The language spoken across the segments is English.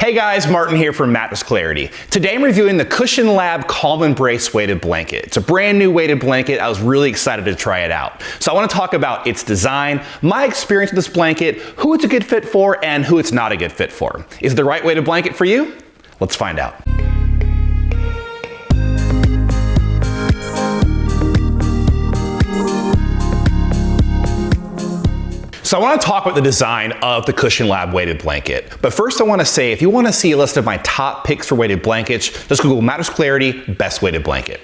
Hey guys, Martin here from Mattress Clarity. Today I'm reviewing the Cushion Lab Calm Embrace weighted blanket. It's a brand new weighted blanket. I was really excited to try it out. So I want to talk about its design, my experience with this blanket, who it's a good fit for, and who it's not a good fit for. Is it the right weighted blanket for you? Let's find out. So I want to talk about the design of the Cushion Lab weighted blanket. But first I want to say, if you want to see a list of my top picks for weighted blankets, just Google Mattress Clarity best weighted blanket.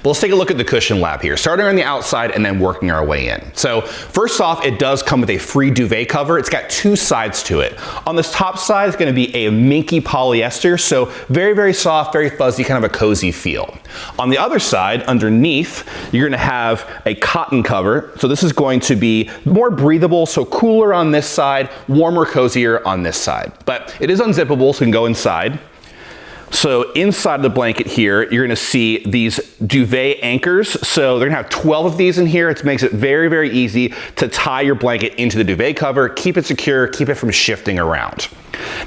But let's take a look at the Cushion Lab here, starting on the outside and then working our way in. So first off, it does come with a free duvet cover. It's got two sides to it. On this top side is going to be a Minky polyester, so very, very soft, very fuzzy, kind of a cozy feel. On the other side, underneath, you're going to have a cotton cover. So this is going to be more breathable, so cooler on this side, warmer, cozier on this side. But it is unzippable, so you can go inside. So inside the blanket here, you're gonna see these duvet anchors. So they're gonna have 12 of these in here. It makes it very, very easy to tie your blanket into the duvet cover, keep it secure, keep it from shifting around.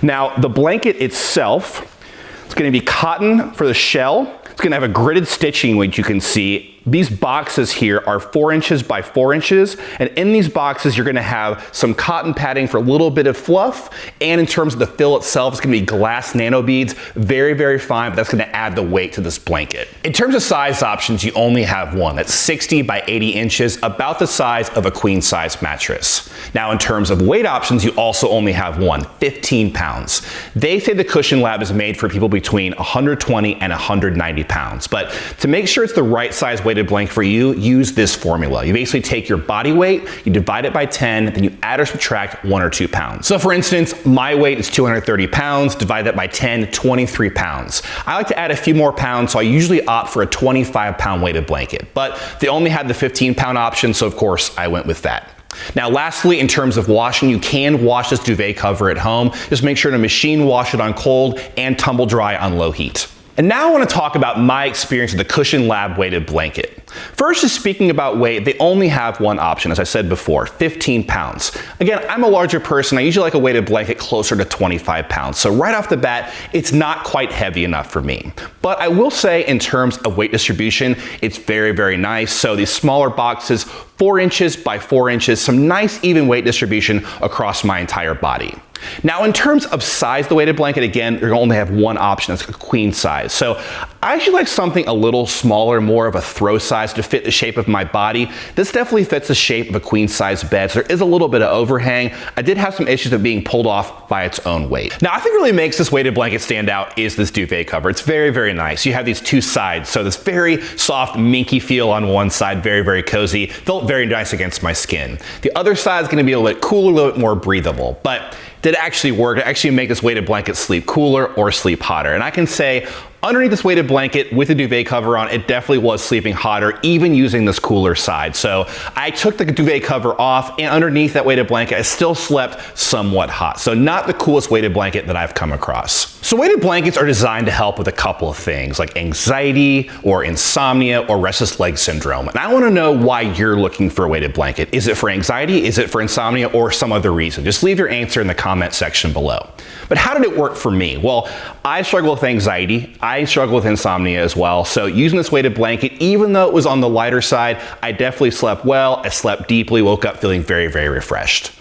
Now, the blanket itself, it's gonna be cotton for the shell. It's gonna have a gridded stitching, which you can see. These boxes here are 4 inches by 4 inches, and in these boxes you're gonna have some cotton padding for a little bit of fluff, and in terms of the fill itself, it's gonna be glass nano beads, very, very fine, but that's gonna add the weight to this blanket. In terms of size options, you only have one. That's 60 by 80 inches, about the size of a queen size mattress. Now in terms of weight options, you also only have one, 15 pounds. They say the Cushion Lab is made for people between 120 and 190 pounds, but to make sure it's the right size weighted blanket for you, use this formula. You basically take your body weight, you divide it by 10, then you add or subtract 1 or 2 pounds. So for instance, my weight is 230 pounds, divide that by 10, 23 pounds. I like to add a few more pounds, so I usually opt for a 25-pound weighted blanket, but they only had the 15-pound option, so of course I went with that. Now lastly, in terms of washing, you can wash this duvet cover at home. Just make sure to machine wash it on cold and tumble dry on low heat. And now I want to talk about my experience with the Cushion Lab weighted blanket. First is speaking about weight, they only have one option, as I said before, 15 pounds. Again, I'm a larger person, I usually like a weighted blanket closer to 25 pounds. So right off the bat, it's not quite heavy enough for me. But I will say in terms of weight distribution, it's very, very nice. So these smaller boxes, 4 inches by 4 inches, some nice even weight distribution across my entire body. Now in terms of size, the weighted blanket, again, you're gonna only have one option, it's a queen size. So I actually like something a little smaller, more of a throw size to fit the shape of my body. This definitely fits the shape of a queen size bed, so there is a little bit of overhang. I did have some issues of being pulled off by its own weight. Now I think what really makes this weighted blanket stand out is this duvet cover. It's very, very nice. You have these two sides, so this very soft Minky feel on one side, very, very cozy, felt very nice against my skin. The other side is gonna be a little bit cooler, a little bit more breathable, but did it actually work? It actually make this weighted blanket sleep cooler or sleep hotter. And I can say, underneath this weighted blanket with the duvet cover on, it definitely was sleeping hotter, even using this cooler side. So I took the duvet cover off, and underneath that weighted blanket, I still slept somewhat hot. So not the coolest weighted blanket that I've come across. So weighted blankets are designed to help with a couple of things, like anxiety or insomnia or restless leg syndrome. And I wanna know why you're looking for a weighted blanket. Is it for anxiety? Is it for insomnia, or some other reason? Just leave your answer in the comment section below. But how did it work for me? Well, I struggle with anxiety. I struggle with insomnia as well. So using this weighted blanket, even though it was on the lighter side, I definitely slept well. I slept deeply, woke up feeling very, very refreshed.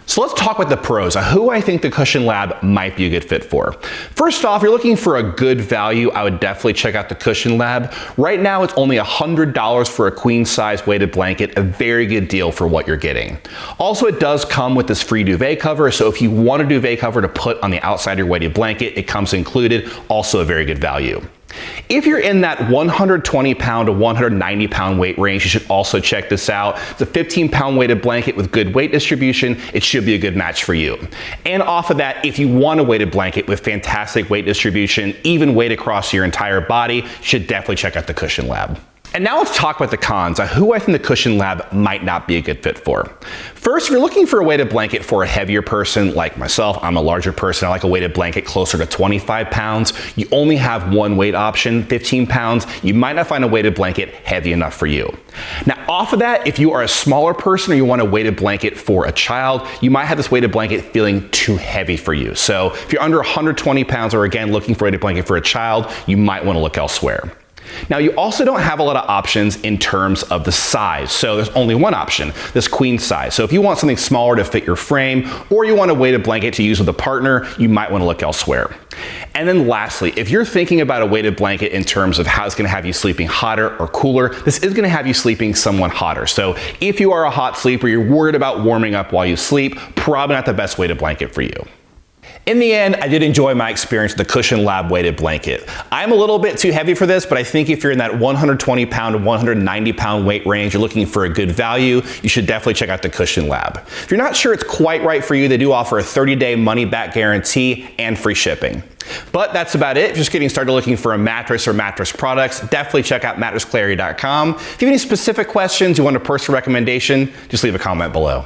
So let's talk about the pros, who I think the Cushion Lab might be a good fit for. First off, if you're looking for a good value, I would definitely check out the Cushion Lab. Right now, it's only $100 for a queen size weighted blanket, a very good deal for what you're getting. Also, it does come with this free duvet cover, so if you want a duvet cover to put on the outside of your weighted blanket, it comes included, also a very good value. If you're in that 120 pound to 190 pound weight range, you should also check this out. It's a 15-pound weighted blanket with good weight distribution. It should be a good match for you. And off of that, if you want a weighted blanket with fantastic weight distribution, even weight across your entire body, you should definitely check out the Cushion Lab. And now let's talk about the cons on who I think the Cushion Lab might not be a good fit for. First, if you're looking for a weighted blanket for a heavier person like myself, I'm a larger person, I like a weighted blanket closer to 25 pounds. You only have one weight option, 15 pounds. You might not find a weighted blanket heavy enough for you. Now, off of that, if you are a smaller person or you want a weighted blanket for a child, you might have this weighted blanket feeling too heavy for you. So if you're under 120 pounds or again looking for a weighted blanket for a child, you might want to look elsewhere. Now, you also don't have a lot of options in terms of the size. So there's only one option, this queen size. So if you want something smaller to fit your frame, or you want a weighted blanket to use with a partner, you might want to look elsewhere. And then lastly, if you're thinking about a weighted blanket in terms of how it's going to have you sleeping hotter or cooler, this is going to have you sleeping somewhat hotter. So if you are a hot sleeper, you're worried about warming up while you sleep, probably not the best weighted blanket for you. In the end, I did enjoy my experience with the Cushion Lab weighted blanket. I'm a little bit too heavy for this, but I think if you're in that 120 pound to 190 pound weight range, you're looking for a good value, you should definitely check out the Cushion Lab. If you're not sure it's quite right for you, they do offer a 30-day money-back guarantee and free shipping. But that's about it. If you're just getting started looking for a mattress or mattress products, definitely check out mattressclarity.com. If you have any specific questions, you want a personal recommendation, just leave a comment below.